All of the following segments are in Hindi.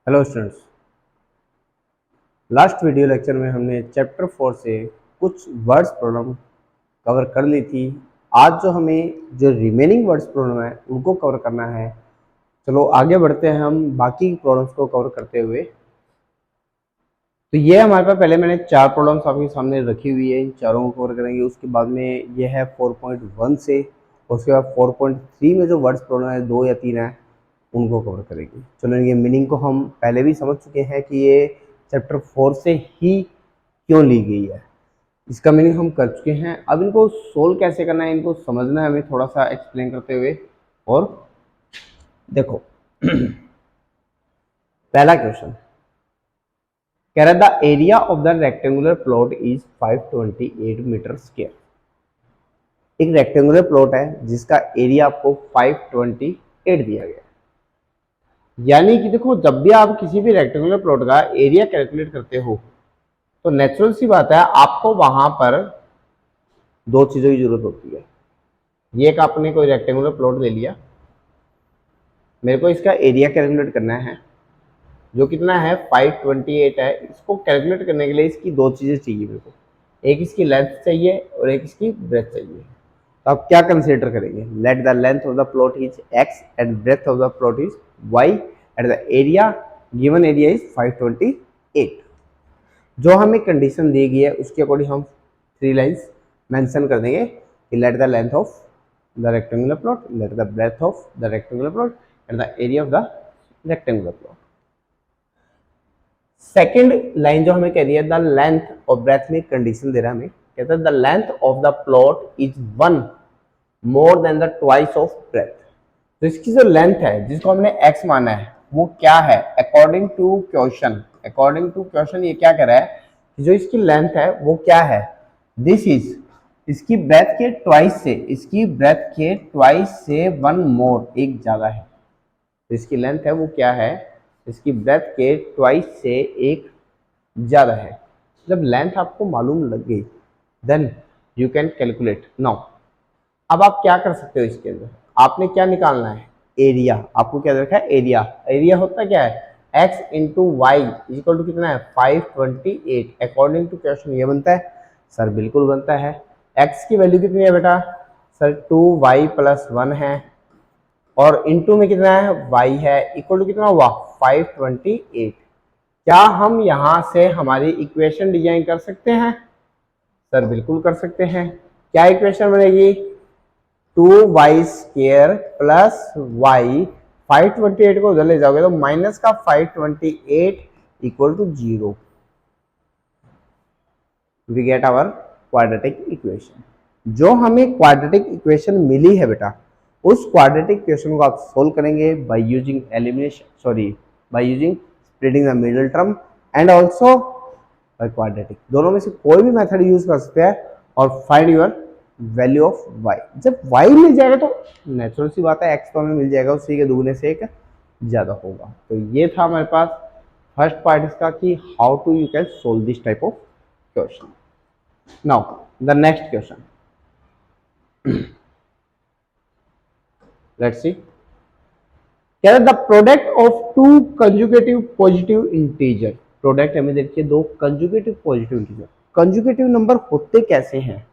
Hello students, last video lecture में हमने चैप्टर 4 से कुछ वर्ड्स प्रॉब्लम कवर कर ली थी। आज जो रिमेनिंग वर्ड्स प्रॉब्लम है उनको कवर करना है। चलो आगे बढ़ते हैं हम बाकी प्रॉब्लम्स को कवर करते हुए। तो ये हमारे पास पहले मैंने 4 प्रॉब्लम्स आपके सामने रखी हुई है, इन चारों को कवर करेंगे। उसके बाद में ये है 4.1 से, उसके बाद 4.3 में जो वर्ड्स प्रॉब्लम है 2 या 3 है उनको कवर करेंगे। चलो ये मीनिंग को हम पहले भी समझ चुके हैं कि ये चैप्टर 4 से ही क्यों ली गई है, इसका मीनिंग हम कर चुके हैं। अब इनको सोल्व कैसे करना है, इनको समझना है हमें थोड़ा सा एक्सप्लेन करते हुए। और देखो पहला क्वेश्चन कह रहा है the area of the rectangular plot is 528 metre square. एक रेक्टेंगुलर प्लॉट है जिसका एरिया आपको 528 दिया गया है। यानी कि देखो, जब भी आप किसी भी रेक्टेंगुलर प्लॉट का एरिया कैलकुलेट करते हो तो नेचुरल सी बात है आपको वहां पर दो चीजों की जरूरत होती है। ये एक आपने कोई रेक्टेंगुलर प्लॉट ले लिया, मेरे को इसका एरिया कैलकुलेट करना है जो कितना है 528 है। इसको कैलकुलेट करने के लिए इसकी दो चीजें चाहिए मेरे को, एक इसकी लेंथ चाहिए और एक इसकी ब्रेथ चाहिए। तो आप क्या कंसीडर करेंगे? Let the length of the plot is x and breadth of the plot is y and the area given area is 528। जो हमें कंडीशन दी गई है उसके अकॉर्डिंग हम 3 लाइंस मेंशन कर देंगे कि let the length of the rectangular plot, let the breadth of the rectangular plot and the area of the rectangular plot. Second line जो हमें कह रही है द लेंथ और ब्रेथ में कंडीशन दे रहा है हमें, कहता है the length of the plot is 1 more than the twice of breadth. तो इसकी जो लेंथ है जिसको हमने x माना है वो क्या है? According to question, according to question ये क्या कह रहा है कि जो इसकी लेंथ है वो क्या है? दिस इज इसकी ब्रेथ के ट्वाइस से, इसकी ब्रेथ के ट्वाइस से 1 मोर, एक ज्यादा है। तो इसकी लेंथ है वो क्या है? इसकी ब्रेथ के ट्वाइस से एक ज्यादा है। जब लेंथ आपको मालूम लग गई then you can calculate now. अब आप क्या कर सकते हो इसके अंदर, आपने क्या निकालना है? एरिया। आपको क्या रखा है? एरिया। एरिया होता क्या है? x into y equal to कितना है? 528। अकॉर्डिंग टू क्वेश्चन ये बनता है सर, बिल्कुल बनता है। x की वैल्यू कितनी है बेटा? सर 2y प्लस 1 है और इंटू में कितना है? y है, इक्वल टू कितना हुआ? 528। क्या हम यहां से हमारी इक्वेशन डिजाइन कर सकते हैं? सर बिल्कुल कर सकते हैं। क्या इक्वेशन बनेगी? 2y स्क्वायर प्लस y, 528 को उधर ले जाओगे तो माइनस का 528 equal to 0। We get our quadratic equation. जो हमें क्वाड्रेटिक इक्वेशन मिली है बेटा, उस क्वाड्रेटिक इक्वेशन को आप सोल्व करेंगे by using elimination, sorry by using splitting the middle term and also by quadratic. दोनों में से कोई भी मेथड यूज कर सकते हैं और find your value of y। जब y मिल जाएगा तो नेचुरल सी बात है x तो हमें मिल जाएगा, उसी के दुगने से एक ज्यादा होगा। तो ये था हमारे पास फर्स्ट पार्ट इसका कि how to you can solve this type of question. Now the next question, let's see. क्या है the product of two conjugative positive integer. Product हमें देखिए दो conjugative positive integer. Conjugative number होते कैसे हैं?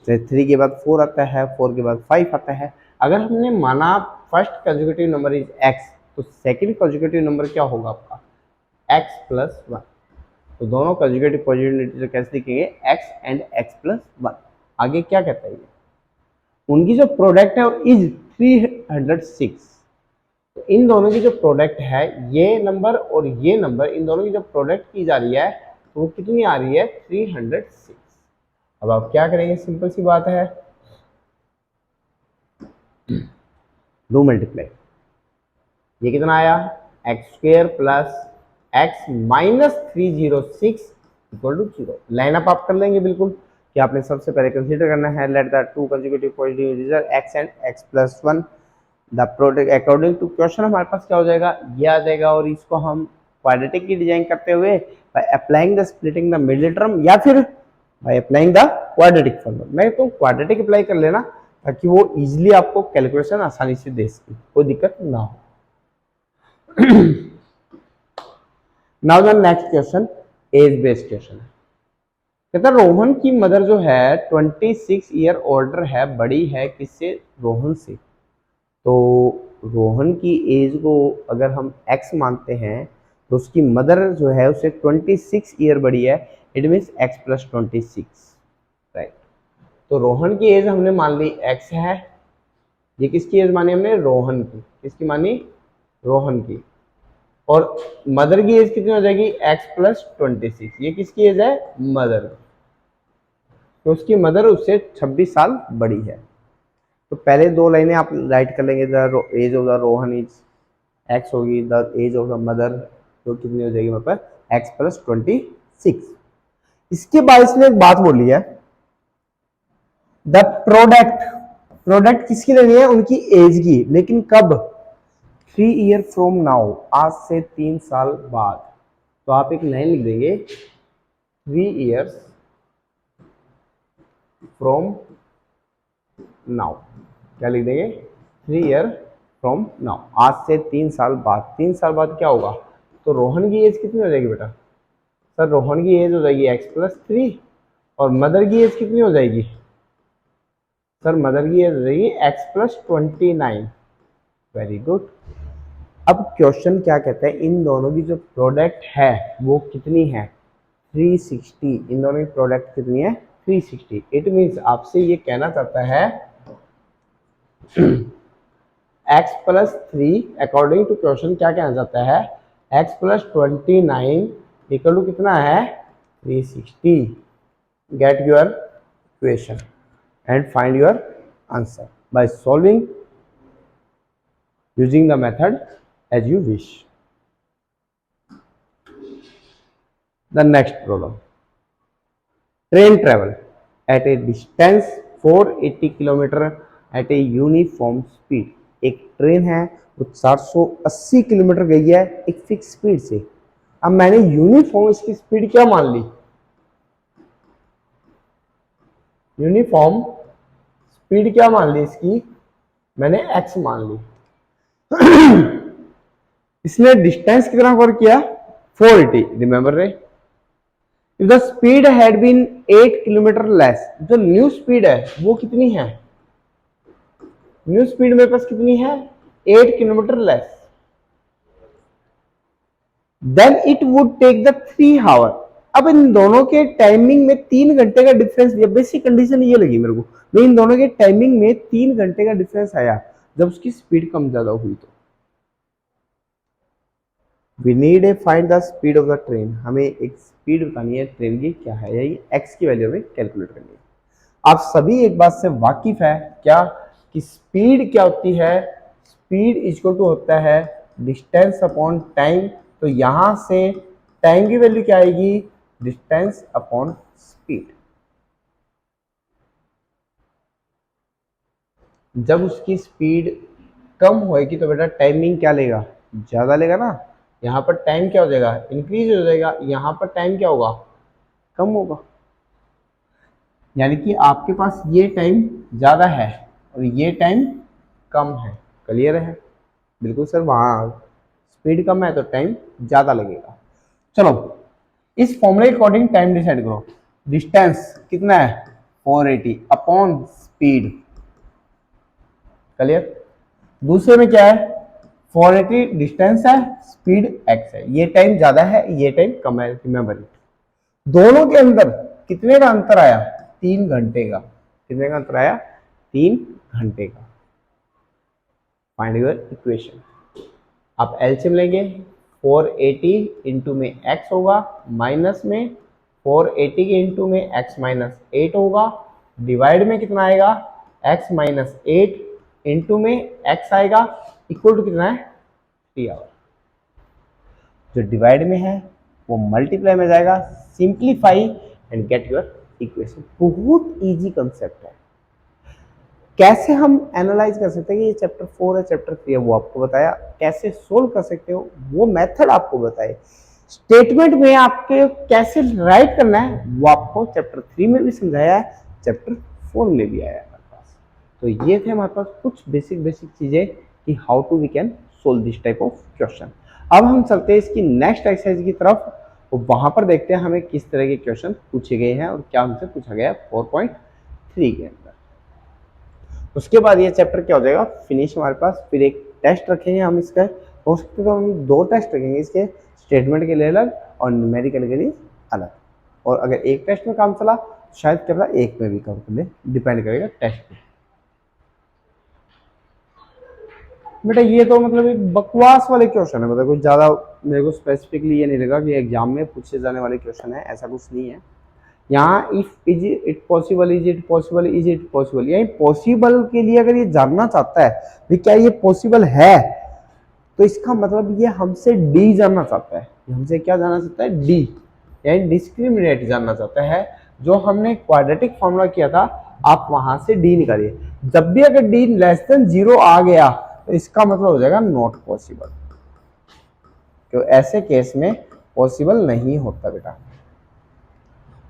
3 के बाद 4 आता है, 4 के बाद 5 आता है। अगर हमने माना first conjugative number is x, तो सेकंड कंजुगेटिव नंबर क्या होगा आपका? x plus 1। तो दोनों कंजुगेटिव पॉजिटिव इंटीजर कैसे लिखेंगे? x and x plus 1। आगे क्या कहता है ये? उनकी जो प्रोडक्ट है वो इज 306। तो इन दोनों की जो प्रोडक्ट है, ये नंबर और ये नंबर, इन दोनों की जो प्रोडक्ट की जा रही है तो वो कितनी आ रही है? 306। अब आप क्या करेंगे? सिंपल सी बात है, डू मल्टीप्लाई। ये कितना आया? X square plus x minus 306 equal to 0। Line up आप कर लेंगे बिल्कुल कि आपने सबसे पहले कंसीडर करना है let the two consecutive positive integer x and x plus 1 the product. According to question हमारे पास क्या हो जाएगा? ये आ जाएगा और इसको हम क्वाड्रेटिक की डिजाइन करते हुए by applying the splitting the middle term या फिर by applying the quadratic formula. मैं तो क्वाड्रेटिक अप्लाई कर लेना ताकि वो इजीली आपको कैलकुलेशन आसानी से दे सके, कोई दिक्कत ना हो। Now the next question, age based question है। कहता है रोहन की मदर जो है 26 ईयर ओल्डर है, बड़ी है किससे, रोहन से। तो रोहन की एज को अगर हम x मानते हैं तो उसकी मदर जो है उससे 26 ईयर बड़ी है, it means x plus 26, right. तो रोहन की एज हमने मान ली x है, ये किसकी एज मानी हमने, रोहन की। किसकी मानी, रोहन की। और मदर की एज कितनी हो जाएगी, x प्लस 26, ये किसकी एज है, मदर। तो उसकी मदर उससे 26 साल बड़ी है। तो पहले दो लाइनें आप राइट कर लेंगे, the age of the Rohan is x होगी, the age of the mother जो कितनी हो जाएगी वहां पर एक्स प्लस 26। इसके बाद इसने एक बात बोली है, द प्रोडक्ट, प्रोडक्ट किसकी लेनी है, उनकी एज की, लेकिन कब, 3 ईयर फ्रॉम नाउ, आज से 3 साल बाद। तो आप एक लाइन लिख देंगे, 3 ईयर्स फ्रॉम नाउ। क्या लिख देंगे, 3 ईयर फ्रॉम नाउ, आज से 3 साल बाद। 3 साल बाद क्या होगा, तो रोहन की एज कितनी हो जाएगी बेटा, सर रोहन की एज हो जाएगी x प्लस 3, और मदर की एज कितनी हो जाएगी, सर मदर की एज हो जाएगी x प्लस 29। Very good. अब क्वेश्चन क्या कहता है, इन दोनों की जो प्रोडक्ट है वो कितनी है, 360। इन दोनों की प्रोडक्ट कितनी है, 360। इट मीन्स आपसे ये कहना चाहता है x plus 3 according to question क्या कहना चाहता है, x प्लस 29 इक्वल टू कितना है, 360। Get your equation and find your answer by solving using the method as you wish. The next problem, train travel at a distance 480 km at a uniform speed। एक ट्रेन है वो 480 किलोमीटर गई है एक फिक्स स्पीड से। अब मैंने यूनिफॉर्म इसकी स्पीड क्या मान ली, यूनिफॉर्म स्पीड क्या मान ली इसकी, मैंने x मान ली। इसने डिस्टेंस कितना कवर किया, 480, रिमेंबर रे। If the speed had been 8 kilometre less, जो न्यू स्पीड है वो कितनी है, न्यू स्पीड मेरे पास कितनी है, 8 kilometre less, then it would take the 3 hour. अब इन दोनों के टाइमिंग में 3 घंटे का डिफरेंस दिया। बेसिक कंडीशन ये लगी मेरे को, मैं इन दोनों के टाइमिंग में 3 घंटे का डिफरेंस आया जब उसकी स्पीड कम ज्यादा हुई। तो we need a find the speed of the train, हमें एक स्पीड बतानी है ट्रेन की क्या है, यही एक्स की वैल्यू में कैलकुलेट करनी है। आप सभी एक बात से वाकिफ है क्या, कि स्पीड क्या होती है, स्पीड इक्वल टू होता है डिस्टेंस अपॉन टाइम। तो यहां से टाइम की वैल्यू क्या आएगी, डिस्टेंस अपॉन स्पीड। जब उसकी स्पीड कम होएगी तो बेटा टाइमिंग क्या लेगा, ज्यादा लेगा ना। यहाँ पर टाइम क्या हो जाएगा, इंक्रीज हो जाएगा, यहाँ पर टाइम क्या होगा, कम होगा। यानी कि आपके पास ये टाइम ज्यादा है और ये टाइम कम है। क्लियर है, बिल्कुल सर, वहां स्पीड कम है तो टाइम ज्यादा लगेगा। चलो इस फॉर्मूले के अकॉर्डिंग टाइम डिसाइड करो। डिस्टेंस कितना है, 480 अपॉन स्पीड। क्लियर। दूसरे में क्या है, 480 डिस्टेंस है, स्पीड x है, ये टाइम ज्यादा है ये टाइम कम है, रिमेंबर इट। दोनों के अंदर कितने का अंतर आया, 3 घंटे का। कितने का अंतर आया, 3 घंटे का। Find your equation. आप एलसीएम लेंगे, 480 इंटू में x होगा, माइनस में 480 के इंटू में x माइनस 8 होगा, डिवाइड में कितना आएगा, x माइनस 8 इंटू में x आएगा, इक्वल टू कितना है, 3 आवर। जो डिवाइड में है वो मल्टीप्लाई में जाएगा, simplify and get your equation. बहुत इजी कंसेप्ट है। कैसे हम एनालाइज कर सकते हैं कि ये चैप्टर 4 है चैप्टर 3 है, वो आपको बताया। कैसे सोल्व कर सकते हो वो मेथड आपको बताए। स्टेटमेंट में आपके कैसे राइट करना है वो आपको चैप्टर 3 में भी समझाया है, चैप्टर 4 में भी आया है हमारे पास। तो ये थे हमारे पास कुछ बेसिक चीजें कि how to we can solve this type of question. अब हम चलते हैं इसकी नेक्स्ट एक्सरसाइज की तरफ, तो वहां पर देखते हैं हमें किस तरह के क्वेश्चन पूछे गए हैं और क्या हमसे पूछा गया है 4.3 के अंदर। उसके बाद ये चैप्टर क्या हो जाएगा फिनिश हमारे पास। फिर एक टेस्ट रखेंगे हम इसका, हो सकता है तो हम 2 टेस्ट रखेंगे इसके, स्टेटमेंट के लिए अलग और न्यूमेरिकल के लिए अलग। और अगर एक टेस्ट में काम चला तो शायद क्या पता एक में भी काम कर ले, डिपेंड करेगा टेस्ट पे। बेटा ये तो मतलब एक बकवास वाले क्वेश्चन है, मतलब कुछ ज़्यादा मेरे को स्पेसिफिकली ये नहीं लगा कि एग्जाम में पूछे जाने वाले क्वेश्चन है, ऐसा कुछ नहीं है। यहाँ if is it possible, is it possible, is it possible, यानी पॉसिबल के लिए अगर ये जानना चाहता है कि क्या ये पॉसिबल है, तो इसका मतलब ये हमसे डी जानना चाहता है। हमसे क्या जानना चाहता है? डी, यानी डिस्क्रिमिनेट जानना चाहता है। जो हमने क्वाड्रेटिक फॉर्मूला किया था, आप वहां से डी निकालिए। जब भी अगर डी लेस देन 0 आ गया तो इसका मतलब हो जाएगा नॉट पॉसिबल, तो ऐसे केस में पॉसिबल नहीं होता बेटा।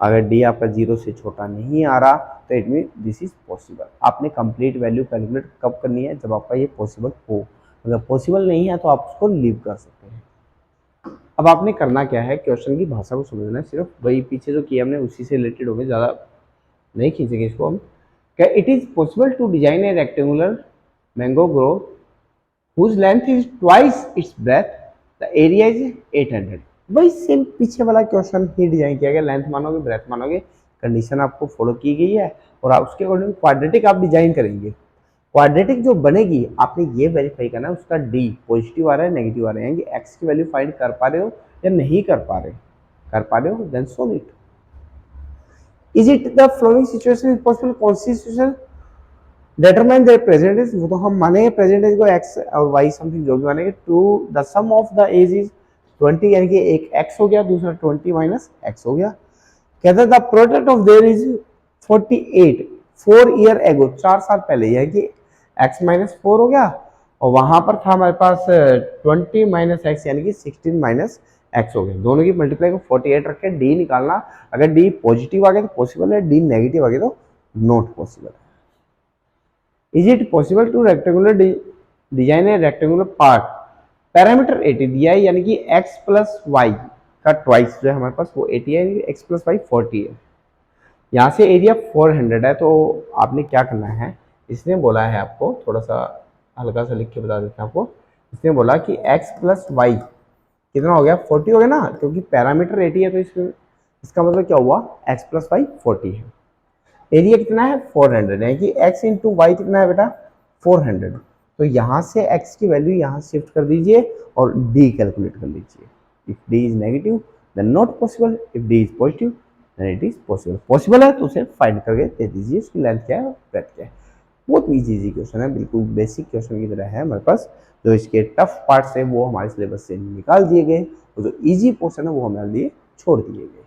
अगर डी आपका 0 से छोटा नहीं आ रहा तो it mean this is possible. आपने कंप्लीट वैल्यू कैलकुलेट कब करनी है? जब आपका ये पॉसिबल हो। अगर पॉसिबल नहीं है तो आप उसको लीव कर सकते हैं। अब आपने करना क्या है, क्वेश्चन की भाषा को समझना है, सिर्फ वही पीछे जो किया हमने उसी से रिलेटेड हो गए, ज़्यादा नहीं खींचेंगे इसको हम। क्या it is possible to design a rectangular mango grove whose length is twice its breadth, the area is 800। वही सेम पीछे वाला क्वेश्चन ही डिजाइन किया गया, लेंथ मानोगे ब्रेथ मानोगे, कंडीशन आपको फॉलो की गई है और आप उसके अकॉर्डिंग क्वाड्रेटिक आप डिजाइन करेंगे। क्वाड्रेटिक जो बनेगी आपने ये वेरीफाई करना है उसका डी पॉजिटिव आ रहा है नेगेटिव आ रहा है, यानी कि एक्स की वैल्यू फाइंड कर पा रहे हो या नहीं कर पा रहे हो, then solve it. Is it the flowing situation is possible? कौन सी सिचुएशन? डिटरमाइन द प्रेजेंटेज, वो तो हम मानेंगे प्रेजेंटेज को x और y समथिंग जो भी मानेंगे, to the sum of the age is 20, यानी कि एक x हो गया दूसरा 20 माइनस x हो गया। कहता है the product of their is 48 4 year ago, 4 साल पहले, यानी कि x माइनस 4 हो गया और वहां पर था हमारे पास 20 माइनस एक्स यानी कि 16 माइनस एक्स हो गया। दोनों की मल्टीप्लाई को 48 रखे, डी निकालना। अगर डी पॉजिटिव आ गया तो पॉसिबल है, डी नेगेटिव आ गया तो नॉट पॉसिबल है। Is it possible to rectangular design a rectangular part? Parameter 80 दिया है, यानी कि x प्लस वाई का ट्वाइस जो है हमारे पास वो 80 है, x प्लस वाई 40 है। यहाँ से एरिया 400 है, तो आपने क्या करना है, इसने बोला है आपको, थोड़ा सा हल्का सा लिख के बता देते हैं आपको। इसने बोला कि x प्लस वाई कितना हो गया? 40 हो गया ना, क्योंकि पैरामीटर 80 है तो इसका मतलब क्या हुआ? x प्लस वाई 40 है। एरिया कितना है? 400, यानी कि x इंटू वाई कितना है बेटा? 400। तो यहाँ से x की वैल्यू यहाँ शिफ्ट कर दीजिए और d कैलकुलेट कर लीजिए। If d is negative then not possible, if d is positive then it is possible. Possible है तो उसे फाइंड करके दे दीजिए, उसकी लेंथ क्या है और ब्रेथ क्या है। बहुत इजी क्वेश्चन है, बिल्कुल बेसिक क्वेश्चन की तरह है हमारे पास। जो इसके टफ पार्ट्स है वो हमारे सिलेबस से निकाल दिए गए और जो ईजी पोर्शन है वो हमारे लिए छोड़ दिए गए।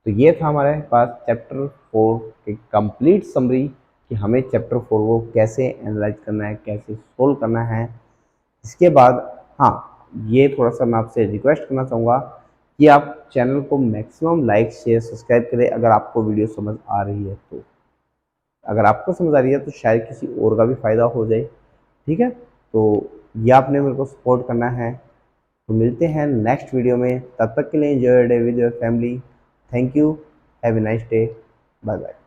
तो ये था हमारे पास चैप्टर 4 की कंप्लीट समरी कि हमें चैप्टर 4 को कैसे एनालाइज करना है, कैसे सोल्व करना है। इसके बाद हाँ, ये थोड़ा सा मैं आपसे रिक्वेस्ट करना चाहूँगा कि आप चैनल को मैक्सिमम लाइक शेयर सब्सक्राइब करें अगर आपको वीडियो समझ आ रही है तो। अगर आपको समझ आ रही है तो शायद किसी और का भी फ़ायदा हो जाए, ठीक है। तो ये आपने मेरे को सपोर्ट करना है। तो मिलते हैं नेक्स्ट वीडियो में, तब तक के लिए enjoy day with your family. Thank you. Have a nice day. Bye bye.